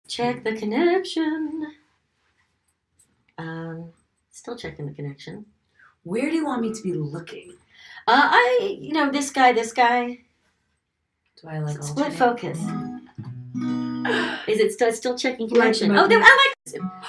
Check the connection. Still checking the connection. Where do you want me to be looking? This guy. Do I like Split alternate? focus. Is it still checking Like connection? the movie.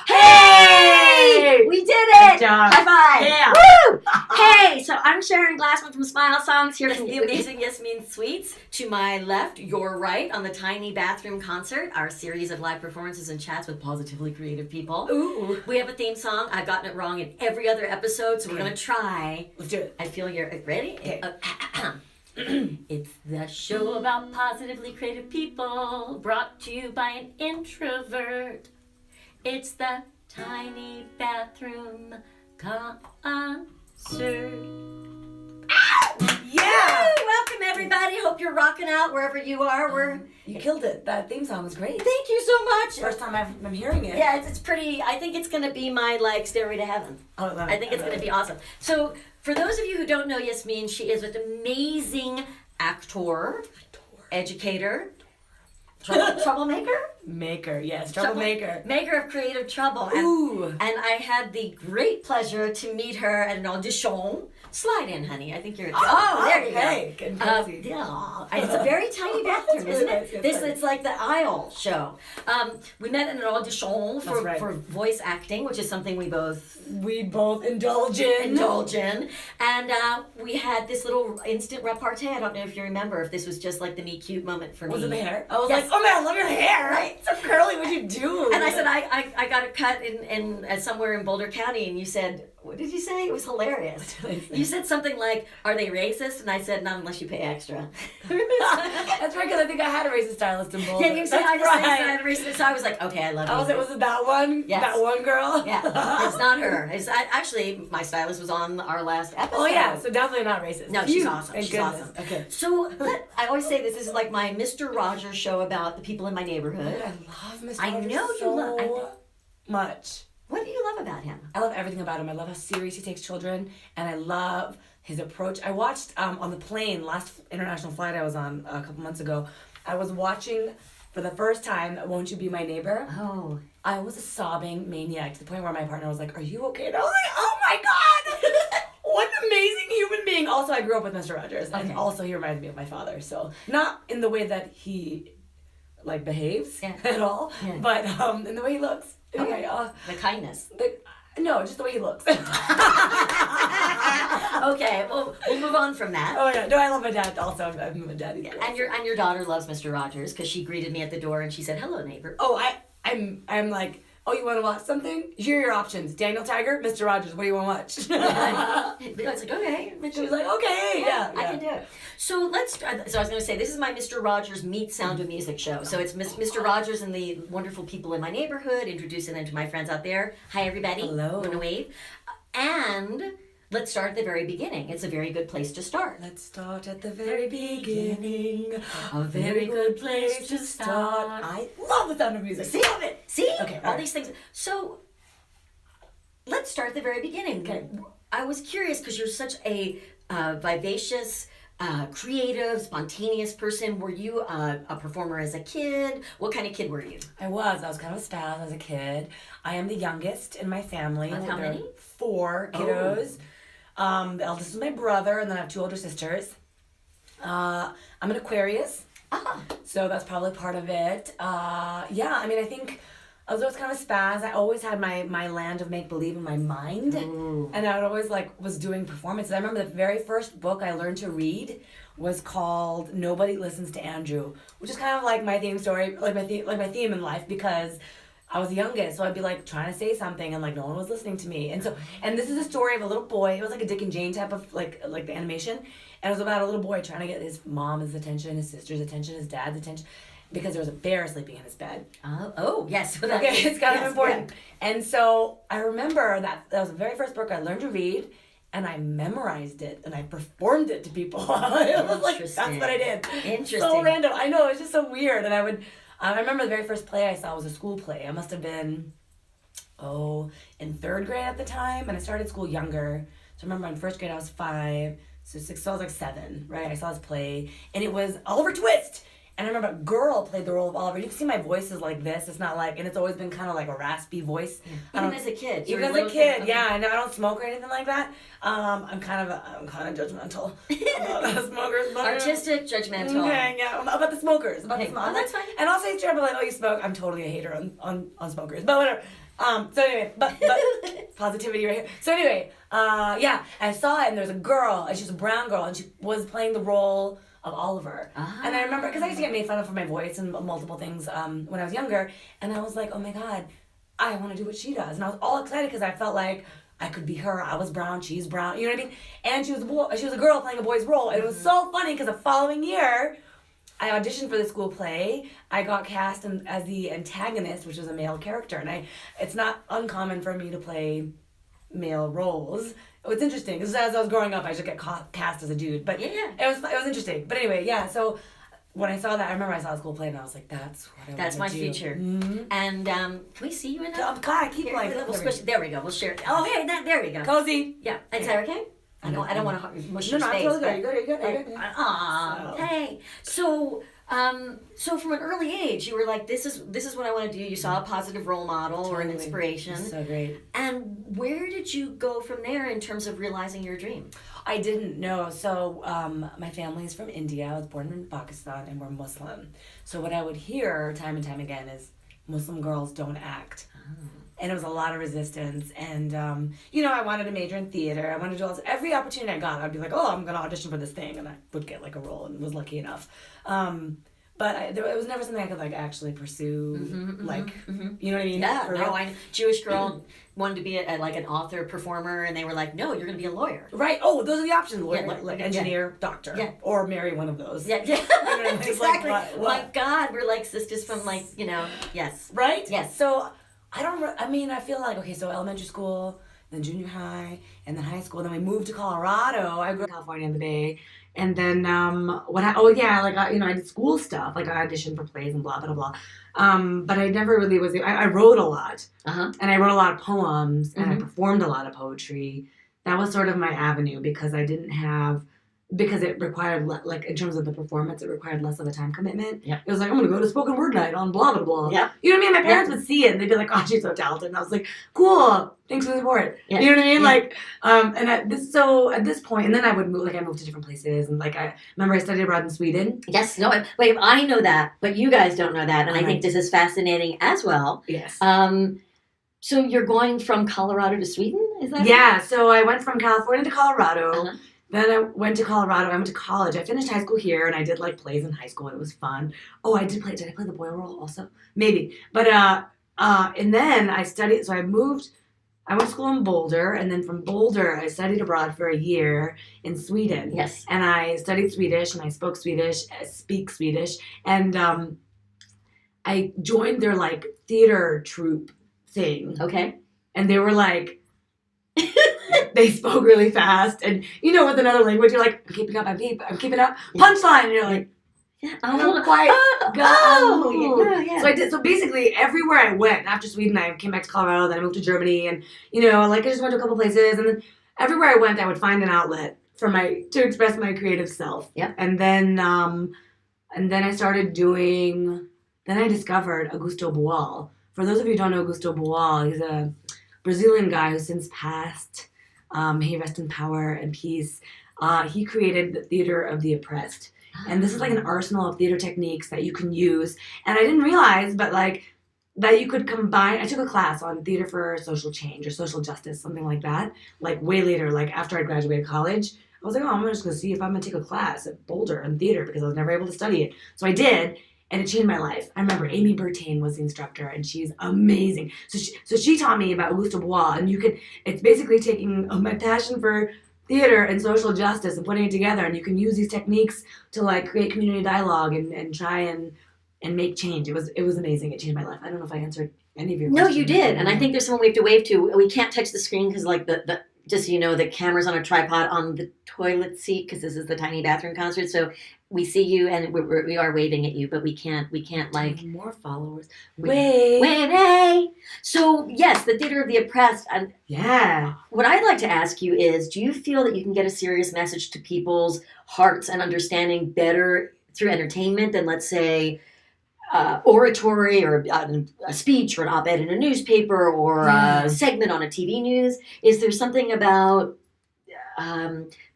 Hey! We did it! Good job. High five! Yeah. Woo! Hey, so I'm Sharon Glassman from Smile Songs here from the amazing Yasmin Sweets. To my left, your right, on the Tiny Bathroom Concert, our series of live performances and chats with positively creative people. Ooh. We have a theme song. I've gotten it wrong in every other episode, so we're going to try. Let's do it. I feel you're ready? Okay. It's the show about positively creative people, brought to you by an introvert. It's the Tiny Bathroom Concert. Yeah. Woo! Welcome everybody. Hope you're rocking out wherever you are. You killed it. That theme song was great. Thank you so much. First time I'm hearing it. Yeah, it's pretty. I think it's gonna be my stairway to heaven. Oh, I think it's gonna be awesome. So for those of you who don't know Yasmin, she is an amazing actor, educator, troublemaker. Maker, yes, troublemaker. Maker of creative trouble. Ooh. And I had the great pleasure to meet her at an audition. Slide in, honey. I think you're. Oh, there you okay. go. Good cozy. Yeah, it's a very tiny bathroom, really isn't nice, it? yes, It's like the aisle show. We met in an audition for, right. for voice acting, which is something we both indulge in. And we had this little instant repartee. I don't know if you remember, if this was just like the me cute moment for me. Was it the hair? I was Yes. like, oh man, I love your hair. Right. So curly. What'd you do? And I said, I got a cut in somewhere in Boulder County, and you said, what did you say? It was hilarious. You said something like, are they racist? And I said, not unless you pay extra. That's right, because I think I had a racist stylist in Boulder. Yeah, you said, That's I just right. said I had a racist. So I was like, okay, I love you. I was like, was it that one? Yes. That one girl? Yeah, it's not her. Actually, my stylist was on our last episode. Oh yeah, so definitely not racist. No, she's awesome. Thank She's goodness. awesome. Okay. So I always say this is like my Mr. Rogers show about the people in my neighborhood. I love Mr. I Rogers know you so love- much. What do you love about him? I love everything about him. I love how serious he takes children, and I love his approach. I watched on the plane, last international flight I was on a couple months ago, I was watching for the first time Won't You Be My Neighbor? Oh. I was a sobbing maniac to the point where my partner was like, are you okay? And I was like, oh my God! What an amazing human being. Also, I grew up with Mr. Rogers, and also he reminds me of my father. So not in the way that he behaves at all, but in the way he looks. Okay. The kindness. No, just the way he looks. Okay, well, we'll move on from that. Oh yeah, no, I love my dad. Also, I'm a daddy. Yeah, and your daughter loves Mr. Rogers because she greeted me at the door and she said, "Hello, neighbor." Oh, I'm like, oh, you want to watch something? Here are your options: Daniel Tiger, Mr. Rogers. What do you want to watch? I was like, okay. She was like, okay, yeah, I can do it. So so I was going to say, this is my Mr. Rogers meets Sound of Music show. So it's Mr. Rogers and the wonderful people in my neighborhood, introducing them to my friends out there. Hi, everybody. Hello. I'm going to wave. And let's start at the very beginning. It's a very good place to start. Let's start at the very beginning. A very good place to start. I love the Sound of Music. See? Love it. See? Okay, all these things. So let's start at the very beginning. Okay. I was curious because you're such a vivacious, creative, spontaneous person. Were you a performer as a kid? What kind of kid were you? I was kind of a spaz as a kid. I am the youngest in my family. Of how There are many? 4 kiddos. The eldest is my brother, and then I have 2 older sisters. I'm an Aquarius, so that's probably part of it. Yeah, I mean, I think I was always kind of a spaz. I always had my land of make-believe in my mind. Ooh. And I would always was doing performances. I remember the very first book I learned to read was called Nobody Listens to Andrew, which is kind of like my theme story, like my theme in life, because I was the youngest, so I'd be trying to say something and no one was listening to me. And this is a story of a little boy. It was like a Dick and Jane type of like the animation. And it was about a little boy trying to get his mom's attention, his sister's attention, his dad's attention, because there was a bear sleeping in his bed. Oh, yes. Okay, it's kind of important. Yeah. And so I remember that was the very first book I learned to read, and I memorized it, and I performed it to people. It was that's what I did. Interesting. So random. I know, it's just so weird. And I remember the very first play I saw was a school play. I must have been, in 3rd grade at the time, and I started school younger. So I remember in 1st grade I was 5, so 6, so I was 7, right? I saw this play, and it was Oliver Twist. And I remember a girl played the role of Oliver. You can see my voice is like this. It's not like, and it's always been kind of like a raspy voice. Even as a kid. Even as a kid, yeah. And I don't smoke or anything like that. I'm kind of judgmental about smokers. But Artistic, judgmental. Okay, yeah. About the smokers. About the Oh, smokers. that's fine. And I'll say straight up like, oh, you smoke. I'm totally a hater on smokers. But whatever. So anyway, but positivity right here. So anyway, yeah, I saw it and there's a girl, and she's a brown girl, and she was playing the role of Oliver. And I remember, because I used to get made fun of for my voice and multiple things when I was younger, and I was like, oh my God, I want to do what she does. And I was all excited because I felt like I could be her. I was brown, she's brown, you know what I mean? And she was a girl playing a boy's role. And it was so funny because the following year, I auditioned for the school play. I got cast as the antagonist, which was a male character. And it's not uncommon for me to play male roles. It's interesting because as I was growing up, I just get cast as a dude. But yeah, it was interesting. But anyway, yeah. So when I saw that, I remember I saw the school play, and I was like, "That's what I want to do." That's my future. Mm-hmm. And can we see you in that? God, I keep like. We'll squish. There we go. We'll share it. Oh, hey, there we go. Cozy. Yeah. Is that okay? I don't want to mush your No, space. I'm totally good. You're good. Aw, hey. So from an early age, you were like, this is what I want to do. You saw a positive role model or an inspiration. So great. And where did you go from there in terms of realizing your dream? I didn't know. So my family's from India. I was born in Pakistan, and we're Muslim. So what I would hear time and time again is Muslim girls don't act. And it was a lot of resistance. And, I wanted to major in theater. I wanted to do every opportunity I got. I'd be like, oh, I'm going to audition for this thing. And I would get like a role and was lucky enough. But it was never something I could like actually pursue. You know what I mean? Yeah, no, I'm Jewish girl, wanted to be like an author, performer. And they were like, no, you're going to be a lawyer. Right. Oh, those are the options. Lawyer, Yeah, like engineer, doctor. Yeah. Or marry one of those. Yeah, exactly. Like, what? My God, we're like sisters from yes. Right? Yes. So I feel like, okay, so elementary school, then junior high, and then high school. Then we moved to Colorado. I grew up in California in the Bay. And then, I did school stuff. Like I auditioned for plays and blah, blah, blah. But I never really I wrote a lot. And I wrote a lot of poems, and I performed a lot of poetry. That was sort of my avenue because it required, in terms of the performance, it required less of a time commitment. Yep. It was like, I'm going to go to spoken word night on blah, blah, blah. Yep. You know what I mean? My parents would see it, and they'd be like, oh, she's so talented. And I was like, cool, thanks for the support. Yeah. You know what I mean? Yeah. At this point, and then I would move, I moved to different places. And I remember I studied abroad in Sweden. Yes, no, wait, I know that, but you guys don't know that. And I think this is fascinating as well. Yes. So you're going from Colorado to Sweden? Is that Yeah, so I went from California to Colorado. Uh-huh. Then I went to Colorado. I went to college. I finished high school here, and I did plays in high school, and it was fun. Oh, did I play the boy role also? Maybe. But and then I studied. So I moved. I went to school in Boulder, and then from Boulder, I studied abroad for a year in Sweden. Yes. And I studied Swedish, and I spoke Swedish, speak Swedish, and I joined their theater troupe thing. Okay. And they were like. They spoke really fast, and with another language, you're like, I'm keeping up, I'm keeping up. Punchline, and you're like, Oh, quiet. yeah. So I did. So basically, everywhere I went after Sweden, I came back to Colorado. Then I moved to Germany, and I just went to a couple places, and then everywhere I went, I would find an outlet to express my creative self. Yep. And then I started doing. Then I discovered Augusto Boal. For those of you who don't know Augusto Boal, he's a Brazilian guy who's since passed. May he rest in power and peace. He created the Theater of the Oppressed. And this is an arsenal of theater techniques that you can use. And I didn't realize, but that you could combine. I took a class on theater for social change or social justice, something like that. Way later, after I graduated college. I was like, oh, I'm just going to see if I'm going to take a class at Boulder in theater because I was never able to study it. So I did. And it changed my life. I remember Amy Bertain was the instructor, and she's amazing. So she taught me about Augusto Boal, and it's basically taking my passion for theater and social justice and putting it together, and you can use these techniques to create community dialogue and try and make change. It was amazing. It changed my life. I don't know if I answered any of your questions. No, you did. And I think there's someone we have to wave to. We can't touch the screen because the just so you know, the camera's on a tripod on the toilet seat because this is the tiny bathroom concert. So we see you and we are waving at you, but we can't more followers. Wave, hey! So yes, the Theater of the Oppressed. And yeah. What I'd like to ask you is, do you feel that you can get a serious message to people's hearts and understanding better through entertainment than, let's say, oratory or a speech or an op-ed in a newspaper or a segment on a TV news? Is there something about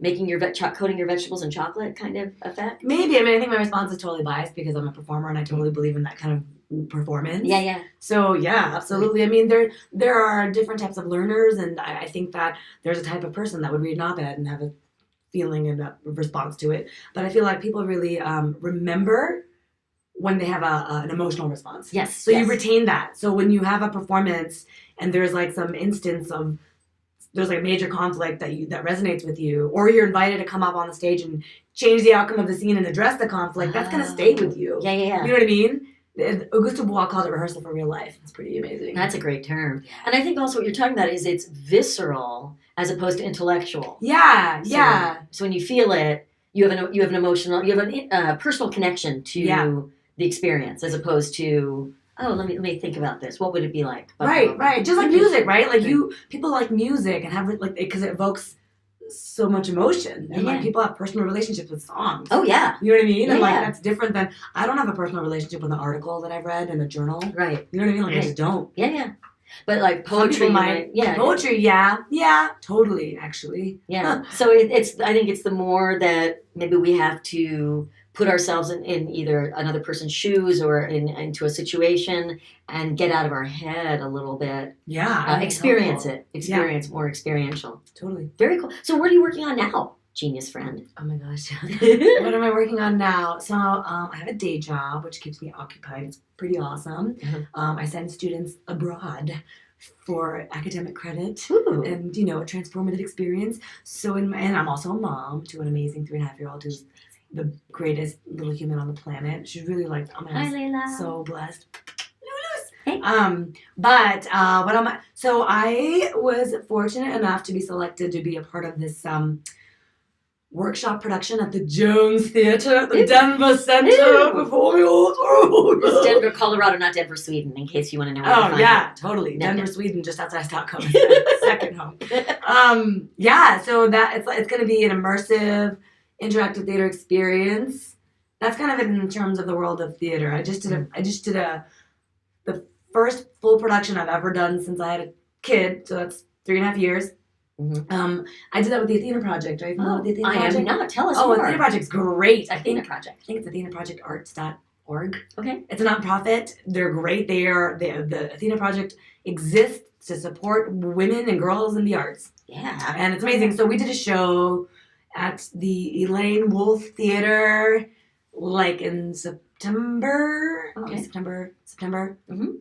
making your coating your vegetables in chocolate kind of effect? Maybe. I mean, I think my response is totally biased because I'm a performer and I totally believe in that kind of performance. Yeah. So yeah, absolutely. I mean, there are different types of learners, and I think that there's a type of person that would read an op-ed and have a feeling and a response to it. But I feel like people really remember when they have an emotional response. Yes. So you retain that. So when you have a performance and there's like some instance of there's like a major conflict that resonates with you, or you're invited to come up on the stage and change the outcome of the scene and address the conflict, that's gonna stay with you. Yeah. You know what I mean? Auguste Bois called it rehearsal for real life. It's pretty amazing. That's a great term. And I think also what you're talking about is it's visceral as opposed to intellectual. Yeah. So when you feel it, you have an emotional, you have a personal connection to the experience as opposed to, let me think about this. What would it be like? Right. Just like music, right? Like people like music and have like because it evokes so much emotion, and like people have personal relationships with songs. Oh yeah, you know what I mean. Yeah, and like that's different than I don't have a personal relationship with an article that I've read in a journal. Right. You know what I mean? Like I just don't. Yeah. But like poetry, poetry, yeah, totally, actually. Yeah. So it's I think it's the more that maybe we have to put ourselves in either another person's shoes or into a situation and get out of our head a little bit. Yeah. Experience it. More experiential. Totally. Very cool. So what are you working on now, genius friend? Oh my gosh. What am I working on now? So I have a day job, which keeps me occupied. It's pretty awesome. Mm-hmm. I send students abroad for academic credit. Ooh. And, a transformative experience. So, and I'm also a mom to an amazing 3.5-year-old who's the greatest little human on the planet. She's really like, oh my God, so blessed. Hey. So I was fortunate enough to be selected to be a part of this workshop production at the Jones Theater at the Denver Center Performing Arts. It's Denver, Colorado, not Denver, Sweden, in case you want to know. Oh yeah, totally. Denver, Sweden, just outside Stockholm. Second home. So that it's going to be an immersive, interactive theater experience. That's kind of it in terms of the world of theater. I just did the first full production I've ever done since I had a kid. So that's 3.5 years. Mm-hmm. I did that with the Athena Project, right? The Athena Project? I am not. Tell us more. The Athena Project's great. I think the it's athenaprojectarts.org. Okay. It's a nonprofit. They're great. The Athena Project exists to support women and girls in the arts. Yeah. And it's amazing. So we did a show at the Elaine Wolf Theater, like in September. Okay. September. Mm-hmm.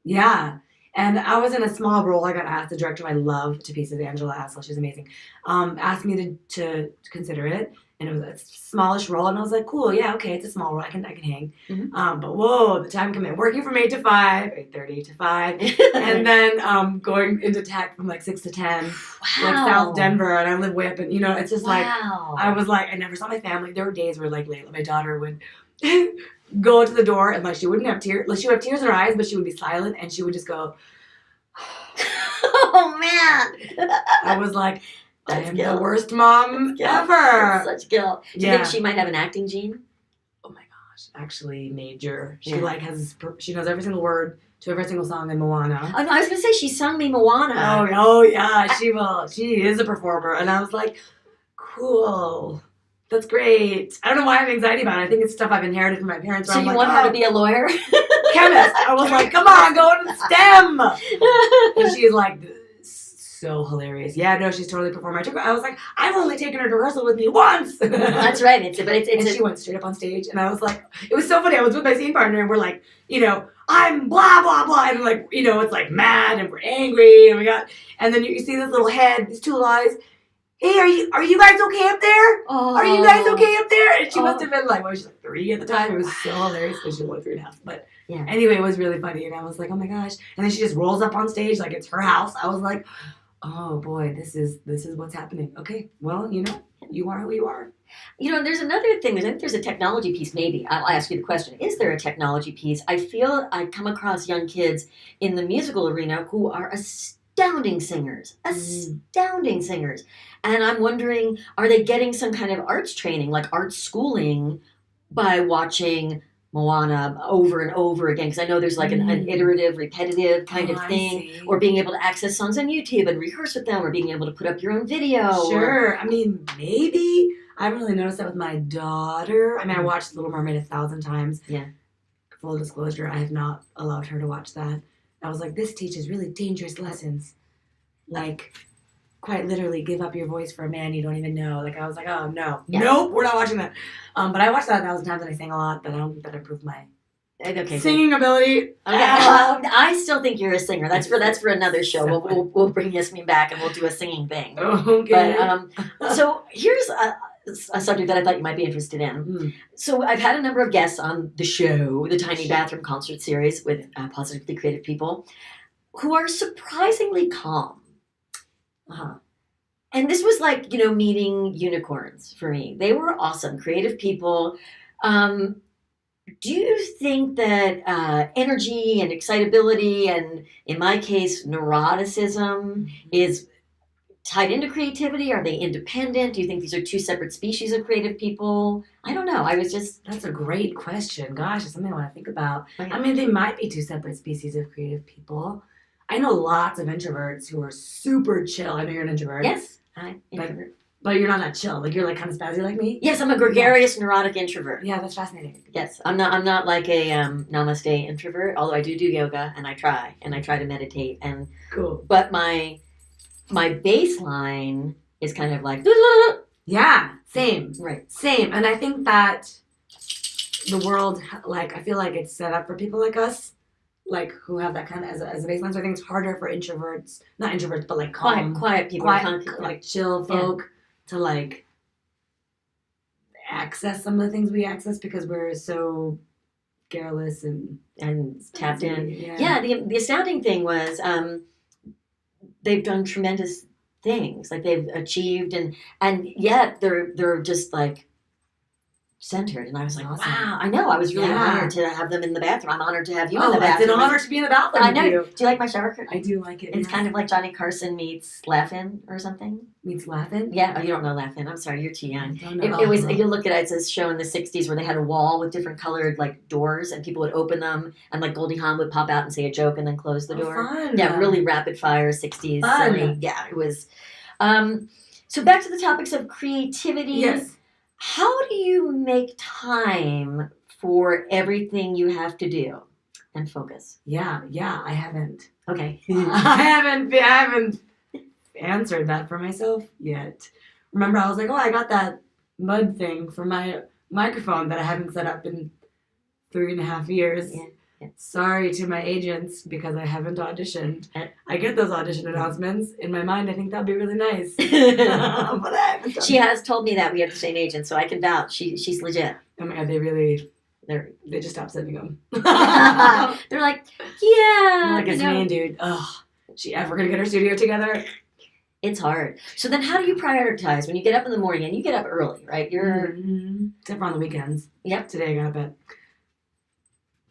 Yeah. And I was in a small role. I got asked, the director I love to pieces, Angela Hassel, she's amazing, asked me to consider it. And it was a smallish role. And I was like, cool, yeah, okay, it's a small role. I can hang. Mm-hmm. But whoa, the time commitment. Working from 8 to 5, 8:30 to 5. And then going into tech from like 6 to 10. Wow. Like South Denver. And I live way up in, it's just like, I was like, I never saw my family. There were days where like Layla, my daughter, would go to the door and like she wouldn't have tears. Like she would have tears in her eyes, but she would be silent and she would just go, oh man. I was like, I am the worst mom ever. That's such guilt. Do you Yeah. think she might have an acting gene? Oh my gosh, actually major. She she knows every single word to every single song in Moana. Oh, no, I was gonna say she sung me Moana. Oh yeah, she will. She is a performer, and I was like, cool. That's great. I don't know why I have anxiety about it. I think it's stuff I've inherited from my parents. So you want her to be a lawyer? Chemist. I was like, come on, go to STEM. And she's like, so hilarious. Yeah, no, she's totally a performer. I was like, I've only taken her to rehearsal with me once. That's right. And she went straight up on stage, and I was like, it was so funny. I was with my scene partner, and we're like, I'm blah blah blah, and like, it's like mad, and we're angry, and then you see this little head, these two little eyes. Hey, are you guys okay up there? Oh. Are you guys okay up there? And she must have been like, she's like 3 at the time. It was so hilarious because she was only 3.5. But yeah. Anyway, it was really funny. And I was like, oh my gosh. And then she just rolls up on stage like it's her house. I was like, oh boy, this is what's happening. Okay, well, you are who you are. There's another thing. I think there's a technology piece, maybe. I'll ask you the question. Is there a technology piece? I feel I come across young kids in the musical arena who are astounding singers. And I'm wondering, are they getting some kind of arts training, like art schooling, by watching Moana over and over again, because I know there's like an iterative, repetitive kind of thing, or being able to access songs on YouTube and rehearse with them, or being able to put up your own video. Sure. I mean, maybe. I haven't really noticed that with my daughter. I mean, I watched Little Mermaid 1,000 times. Yeah. Full disclosure, I have not allowed her to watch that. I was like, this teaches really dangerous lessons. Like, quite literally, give up your voice for a man you don't even know. Like, I was like, oh, no. Yeah. Nope, we're not watching that. But I watched that 1,000 times and I sang a lot, but I don't think that improved my singing ability. Okay. I still think you're a singer. That's for another show. We'll bring Yasmin back and we'll do a singing thing. Okay. But, so here's a subject that I thought you might be interested in. So I've had a number of guests on the show, the Tiny Bathroom Concert Series with Positively Creative people, who are surprisingly calm. And this was like, meeting unicorns for me. They were awesome, creative people. Do you think that energy and excitability and, in my case, neuroticism is tied into creativity? Are they independent? Do you think these are two separate species of creative people? I don't know. That's a great question. Gosh, it's something I want to think about. I mean, they might be two separate species of creative people. I know lots of introverts who are super chill. I know you're an introvert. Yes, I'm introvert. But you're not that chill. Like, you're like kind of spazzy like me. Yes, I'm a gregarious, neurotic introvert. Yeah, that's fascinating. Yes, I'm not like a namaste introvert. Although I do yoga and I try to meditate and cool. But my baseline is kind of like yeah, same. Right, same. And I think that the world, like, I feel like it's set up for people like us, like, who have that kind of as a baseline. So I think it's harder for introverts, not introverts, but like calm, quiet people, like chill folk to like access some of the things we access because we're so careless and tapped in. Yeah, the astounding thing was they've done tremendous things. Like, they've achieved and yet they're just like centered, and I was like, awesome. Wow, I know. I was really honored to have them in the bathroom. I'm honored to have you in the bathroom. It's an honor to be in the bathroom. I know. Do you like my shower curtain? I do like it. It's kind of like Johnny Carson meets Laugh-In or something. Meets Laugh-In? Yeah. Oh, you don't know Laugh-In. I'm sorry, you're too young. It was. You look at it. It's a show in the '60s where they had a wall with different colored like doors, and people would open them, and like Goldie Hawn would pop out and say a joke, and then close the door. Fun. Yeah, really rapid fire '60s. Silly. Yeah, it was. So back to the topics of creativity. Yes. How do you make time for everything you have to do and focus? Yeah, I haven't. Okay. I haven't answered that for myself yet. Remember, I was like, I got that mud thing for my microphone that I haven't set up in 3.5 years. Yeah. Sorry to my agents because I haven't auditioned. I get those audition announcements. In my mind, I think that'd be really nice. But I haven't done She has told me that we have the same agent, so I can vouch. She's legit. Oh my God, they just stopped sending them. They're like, yeah. Like, it's mean, dude. Ugh, she ever gonna get her studio together? It's hard. So then how do you prioritize when you get up in the morning? And you get up early, right? Except for on the weekends. Yep. Today I got up at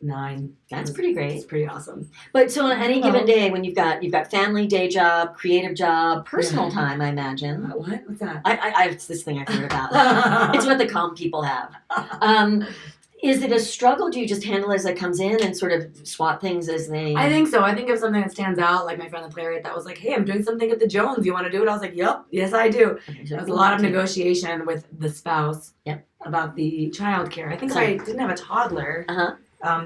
9. That's pretty great. It's pretty awesome. But so on any given day, when you've got family, day job, creative job, personal time, I imagine. What? What's that? It's this thing I've heard about. It's what the calm people have. Is it a struggle? Do you just handle it as it comes in and sort of swap things as they... I think so. I think of something that stands out, like my friend the playwright that was like, hey, I'm doing something at the Jones. You want to do it? I was like, yep. Yes, I do. Okay, so there was a lot of negotiation with the spouse about the childcare. I think if I didn't have a toddler,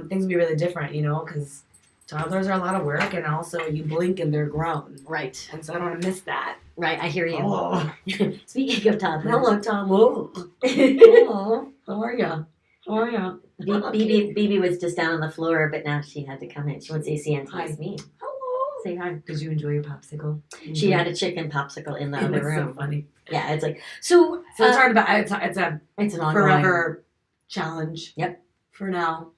things would be really different, because toddlers are a lot of work, and also you blink and they're grown. Right. And so I don't want to miss that. Right, I hear you. Oh. Speaking of toddlers. Hello, toddler. Hello. How are you? Oh, yeah. BB was just down on the floor, but now she had to come in. She wants to see Auntie Yasmin. Hello. Say hi. Did you enjoy your popsicle? She had a chicken popsicle in the other room. So funny. Yeah, it's like so. It's hard about it's an forever challenge. Yep. For now.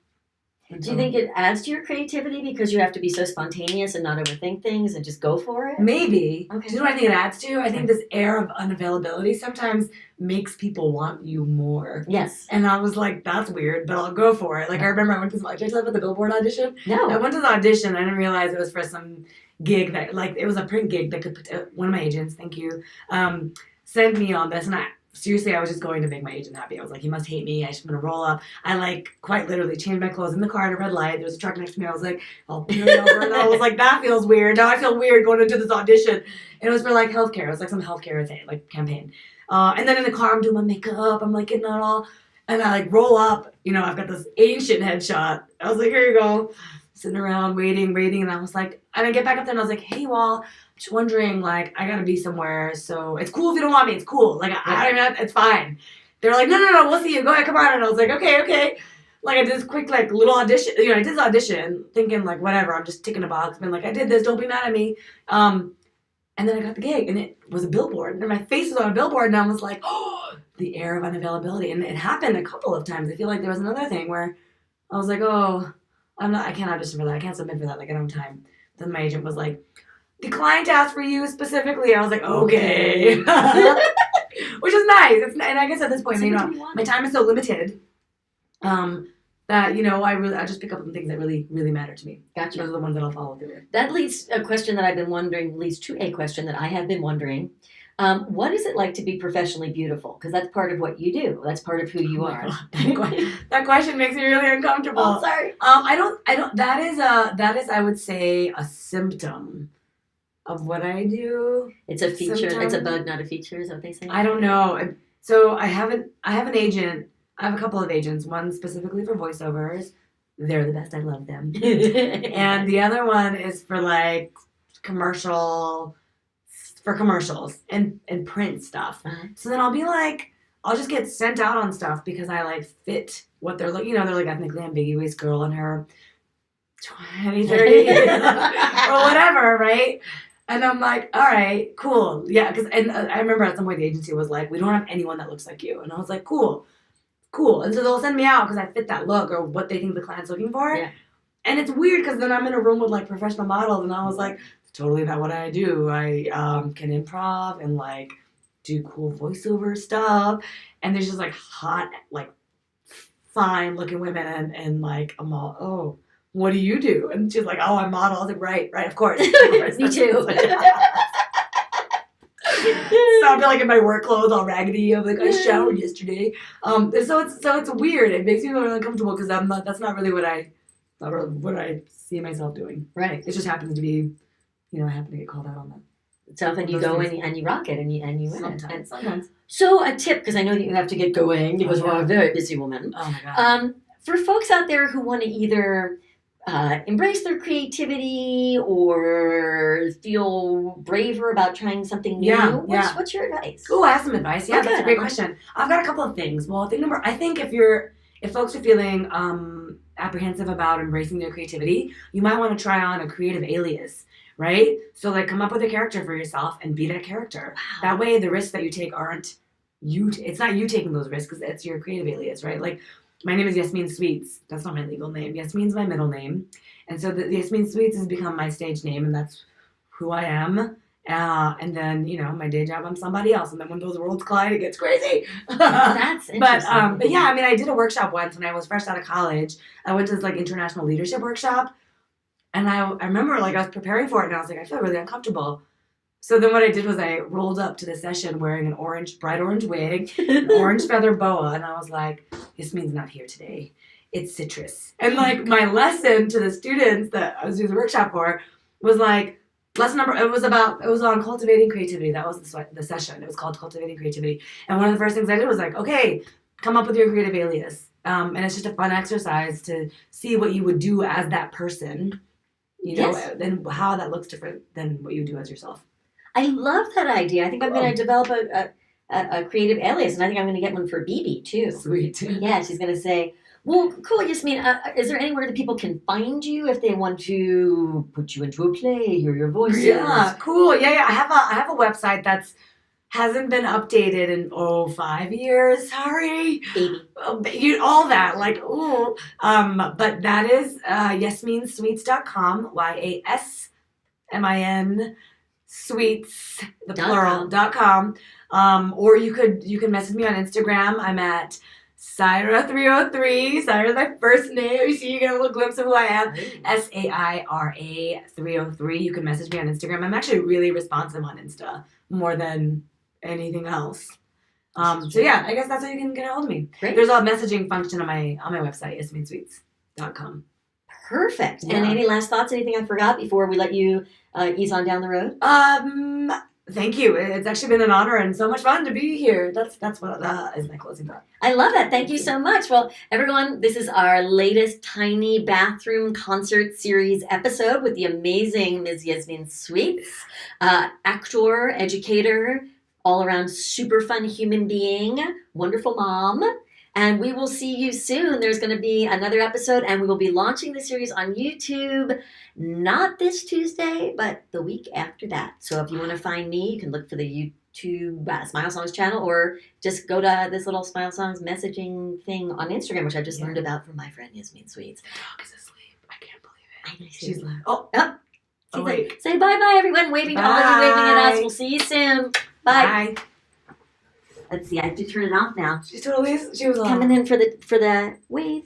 Do you think it adds to your creativity because you have to be so spontaneous and not overthink things and just go for it? Maybe. Okay. Do you know what I think it adds to? I think this air of unavailability sometimes makes people want you more. Yes. And I was like, that's weird, but I'll go for it. Like, I remember I went to did I tell you about the billboard audition? No. I went to the audition. I didn't realize it was for some gig that, like, it was a print gig that could put, one of my agents, thank you, sent me on this. And seriously, I was just going to make my agent happy. I was like, he must hate me. I'm going to roll up. I like quite literally changed my clothes in the car at a red light. There was a truck next to me. I was like, I'll pull it over. And I was like, that feels weird. Now I feel weird going into this audition. And it was for like healthcare. It was like some healthcare thing, like campaign. And then in the car, I'm doing my makeup. I'm like getting it all. And I like roll up. You know, I've got this ancient headshot. I was like, here you go. Sitting around waiting. And I was like, and I get back up there and I was like, hey, well, just wondering, like, I gotta be somewhere, so it's cool if you don't want me. It's cool. Like, it's fine. They're like, no, we'll see you. Go ahead, come on. And I was like, okay. Like, I did this quick, like, little audition. You know, I did this audition thinking, like, whatever. I'm just ticking a box. Being like, I did this. Don't be mad at me. And then I got the gig, and it was a billboard. And my face was on a billboard, and I was like, oh, the air of unavailability. And it happened a couple of times. I feel like there was another thing where I was like, oh, I can't audition for that. I can't submit for that. Like, I don't have time. Then my agent was like, the client asked for you specifically. I was like, okay. Which is nice. And I guess at this point, you know, my time is so limited that, you know, I just pick up on things that really, really matter to me. Gotcha. Those are the ones that I'll follow through with. That leads to a question that I have been wondering. What is it like to be professionally beautiful? Because that's part of what you do. That's part of who you are. That question makes me really uncomfortable. Oh, sorry. That is, I would say, a symptom of what I do. It's a feature. It's a bug, not a feature. Is that what they say? I don't know. So I have an agent. I have a couple of agents. One specifically for voiceovers. They're the best. I love them. And the other one is for like commercials and print stuff. Uh-huh. So then I'll be like, I'll just get sent out on stuff because I like fit what they're like. You know, they're like ethnically ambiguous girl in her 20, 30 or whatever, right? And I'm like, all right, cool. Yeah, because I remember at some point the agency was like, we don't have anyone that looks like you. And I was like, cool. And so they'll send me out because I fit that look or what they think the client's looking for. Yeah. And it's weird because then I'm in a room with like professional models and I was like, it's totally not what I do. I can improv and like do cool voiceover stuff. And there's just like hot, like fine looking women and like I'm all, oh, what do you do? And she's like, oh, I'm model. I was like, right, of course. Me too. So I'll be like in my work clothes all raggedy. I'm like, I showered yesterday. So it's weird. It makes me really uncomfortable because that's not really what I see myself doing. Right. It just happens to be, you know, I happen to get called out on that. So then you go and you rock it and you win it. Sometimes. So a tip, because I know that you have to get going because we're a very busy woman. Oh my God. For folks out there who want to either embrace their creativity or feel braver about trying something new, what's your advice? Oh, I have some advice. Yeah, that's a great question. I've got a couple of things. Well, I think if folks are feeling apprehensive about embracing their creativity, you might want to try on a creative alias, right? So like come up with a character for yourself and be that character. Wow. That way the risks that you take aren't you. It's not you taking those risks because it's your creative alias, right? Like my name is Yasmin Sweets. That's not my legal name. Yasmin's my middle name. And so the Yasmin Sweets has become my stage name and that's who I am. And then, you know, my day job, I'm somebody else. And then when those worlds collide, it gets crazy. That's interesting. But yeah, I mean, I did a workshop once when I was fresh out of college. I went to this like international leadership workshop. And I remember like I was preparing for it and I was like, I feel really uncomfortable. So then what I did was I rolled up to the session wearing an bright orange wig, an orange feather boa. And I was like, Yasmin's not here today. It's citrus. And like my lesson to the students that I was doing the workshop for was like, it was on cultivating creativity. That was the session. It was called Cultivating Creativity. And one of the first things I did was like, okay, come up with your creative alias. And it's just a fun exercise to see what you would do as that person, you know, and how that looks different than what you do as yourself. I love that idea. I think I'm going to develop a creative alias, and I think I'm going to get one for BB too. Sweet. Yeah, she's going to say, well, cool, Yasmin. Is there anywhere that people can find you if they want to put you into a play, hear your voices? Yeah, cool. Yeah. I have a website that's hasn't been updated in 5 years. Sorry, baby. All that like but that is yasminsweets.com. YASMIN Sweets the plural.com. Or you can message me on Instagram. I'm at Saira303. Saira's my first name. So you get a little glimpse of who I am. SAIRA 303. You can message me on Instagram. I'm actually really responsive on Insta more than anything else. So yeah, I guess that's how you can get a hold of me. Great. There's a messaging function on my website, yasminsweets.com. Perfect. Yeah. And any last thoughts? Anything I forgot before we let you ease on down the road? Thank you. It's actually been an honor and so much fun to be here. That's what is my closing thought. I love that. Thank you so much. Well, everyone, this is our latest Tiny Bathroom Concert Series episode with the amazing Ms. Yasmin Sweets, actor, educator, all around super fun human being, wonderful mom. And we will see you soon. There's going to be another episode, and we will be launching the series on YouTube, not this Tuesday, but the week after that. So if you want to find me, you can look for the YouTube Smile Songs channel, or just go to this little Smile Songs messaging thing on Instagram, which I just learned about from my friend Yasmin Sweets. The dog is asleep. I can't believe it. I know She's like, She's wait. like, say bye-bye, everyone. Waving to all of you, waving at us. We'll see you soon. Bye. Let's see. I have to turn it off now. She was Coming in for the wave.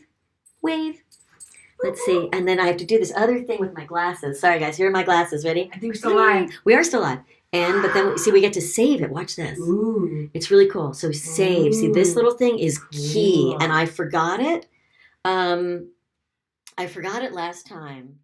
Let's see. And then I have to do this other thing with my glasses. Sorry, guys. Here are my glasses. Ready? I think we're still live. We are still live. But then, see, we get to save it. Watch this. Ooh. It's really cool. So save. See, this little thing is key. Ooh. And I forgot it. I forgot it last time.